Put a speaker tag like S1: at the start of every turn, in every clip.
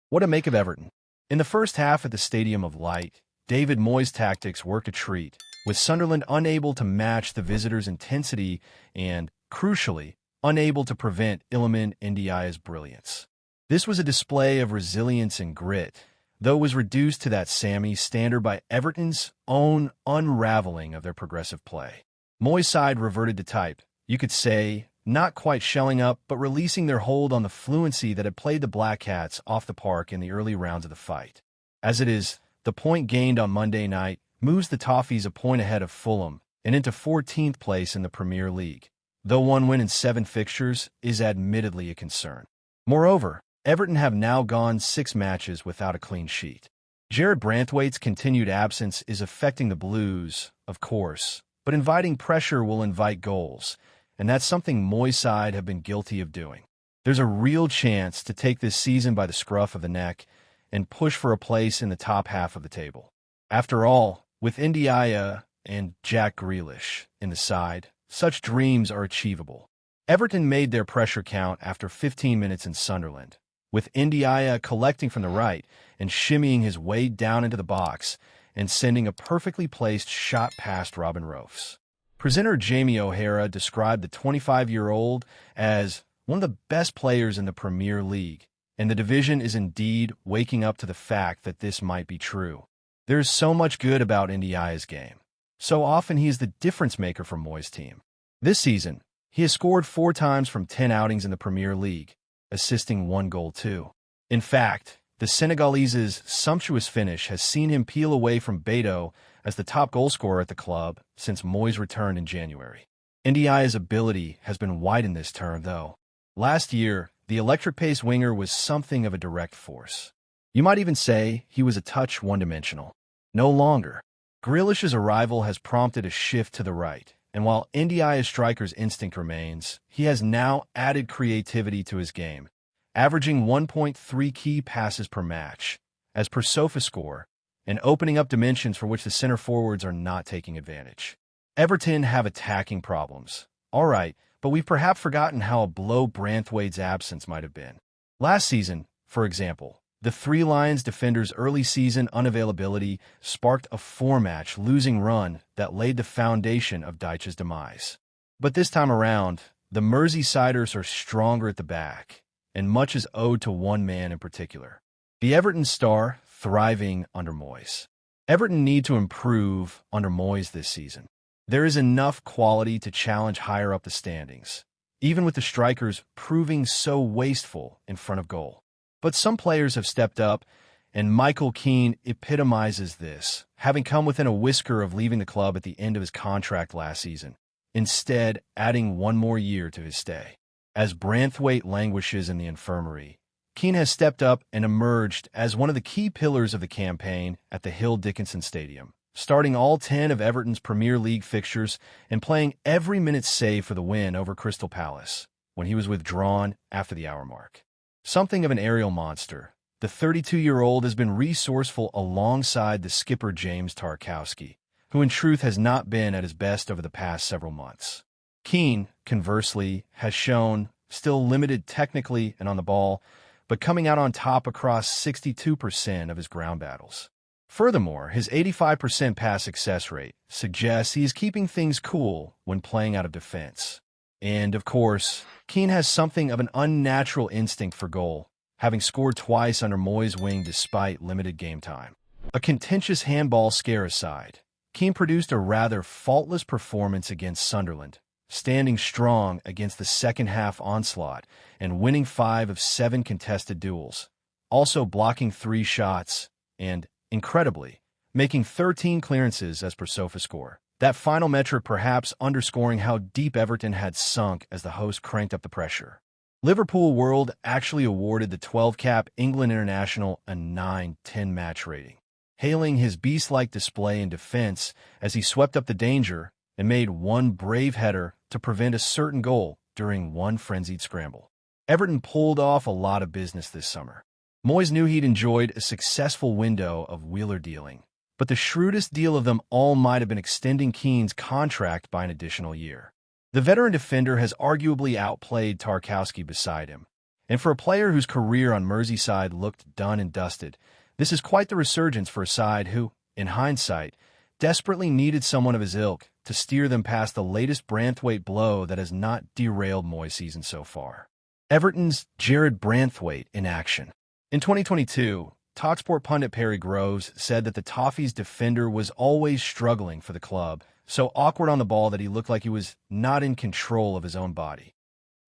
S1: What to make of Everton? In the first half at the Stadium of Light, David Moyes' tactics worked a treat, with Sunderland unable to match the visitors' intensity and, crucially, unable to prevent Iliman Ndiaye's brilliance. This was a display of resilience and grit, though it was reduced to that Sammy standard by Everton's own unraveling of their progressive play. Moyes' side reverted to type, you could say, not quite shelling up, but releasing their hold on the fluency that had played the Black Cats off the park in the early rounds of the fight. As it is, the point gained on Monday night moves the Toffees a point ahead of Fulham and into 14th place in the Premier League, though one win in 7 fixtures is admittedly a concern. Moreover, Everton have now gone 6 matches without a clean sheet. Jared Branthwaite's continued absence is affecting the Blues, of course, but inviting pressure will invite goals, and that's something Moyes' side have been guilty of doing. There's a real chance to take this season by the scruff of the neck and push for a place in the top half of the table. After all, with Ndiaye and Jack Grealish in the side, such dreams are achievable. Everton made their pressure count after 15 minutes in Sunderland, with Ndiaye collecting from the right and shimmying his way down into the box and sending a perfectly placed shot past Robin Rofes. Presenter Jamie O'Hara described the 25-year-old as one of the best players in the Premier League, and the division is indeed waking up to the fact that this might be true. There is so much good about Ndiaye's game. So often he is the difference-maker for Moyes' team. This season, he has scored 4 times from 10 outings in the Premier League, assisting 1 goal too. In fact, the Senegalese's sumptuous finish has seen him peel away from Beto as the top goalscorer at the club since Moyes returned in January. Ndiaye's ability has been widened this term, though. Last year, the electric-pace winger was something of a direct force. You might even say he was a touch one-dimensional. No longer. Grealish's arrival has prompted a shift to the right, and while Ndiaye's striker's instinct remains, he has now added creativity to his game, averaging 1.3 key passes per match, as per SofaScore, and opening up dimensions for which the center forwards are not taking advantage. Everton have attacking problems. All right, but we've perhaps forgotten how a blow Branthwaite's absence might have been. Last season, for example, the Three Lions defender's early season unavailability sparked a 4-match losing run that laid the foundation of Dyche's demise. But this time around, the Merseysiders are stronger at the back, and much is owed to one man in particular. The Everton star thriving under Moyes. Everton need to improve under Moyes this season. There is enough quality to challenge higher up the standings, even with the strikers proving so wasteful in front of goal. But some players have stepped up, and Michael Keane epitomizes this, having come within a whisker of leaving the club at the end of his contract last season, instead adding 1 more year to his stay. As Branthwaite languishes in the infirmary, Keane has stepped up and emerged as one of the key pillars of the campaign at the Hill Dickinson Stadium, starting all 10 of Everton's Premier League fixtures and playing every minute save for the win over Crystal Palace, when he was withdrawn after the hour mark. Something of an aerial monster, the 32-year-old has been resourceful alongside the skipper James Tarkowski, who in truth has not been at his best over the past several months. Keane, conversely, has shown, still limited technically and on the ball, but coming out on top across 62% of his ground battles. Furthermore, his 85% pass success rate suggests he is keeping things cool when playing out of defense. And, of course, Keane has something of an unnatural instinct for goal, having scored twice under Moyes' wing despite limited game time. A contentious handball scare aside, Keane produced a rather faultless performance against Sunderland, standing strong against the second-half onslaught and winning 5 of 7 contested duels, also blocking 3 shots and, incredibly, making 13 clearances as per SofaScore. That final metric perhaps underscoring how deep Everton had sunk as the host cranked up the pressure. Liverpool World actually awarded the 12-cap England international a 9/10 match rating, hailing his beast-like display in defense as he swept up the danger and made 1 brave header to prevent a certain goal during 1 frenzied scramble. Everton pulled off a lot of business this summer. Moyes knew he'd enjoyed a successful window of Wheeler dealing, but the shrewdest deal of them all might have been extending Keane's contract by an additional year. The veteran defender has arguably outplayed Tarkowski beside him, And for a player whose career on Merseyside looked done and dusted, this is quite the resurgence for a side who, in hindsight, desperately needed someone of his ilk to steer them past the latest Branthwaite blow that has not derailed Moyes' season so far. Everton's Jared Branthwaite in action. In 2022, TalkSport pundit Perry Groves said that the Toffees defender was always struggling for the club, so awkward on the ball that he looked like he was not in control of his own body.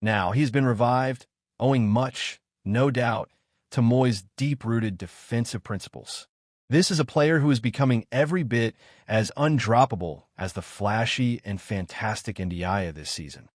S1: Now, he's been revived, owing much, no doubt, to Moyes' deep-rooted defensive principles. This is a player who is becoming every bit as undroppable as the flashy and fantastic Ndiaye this season.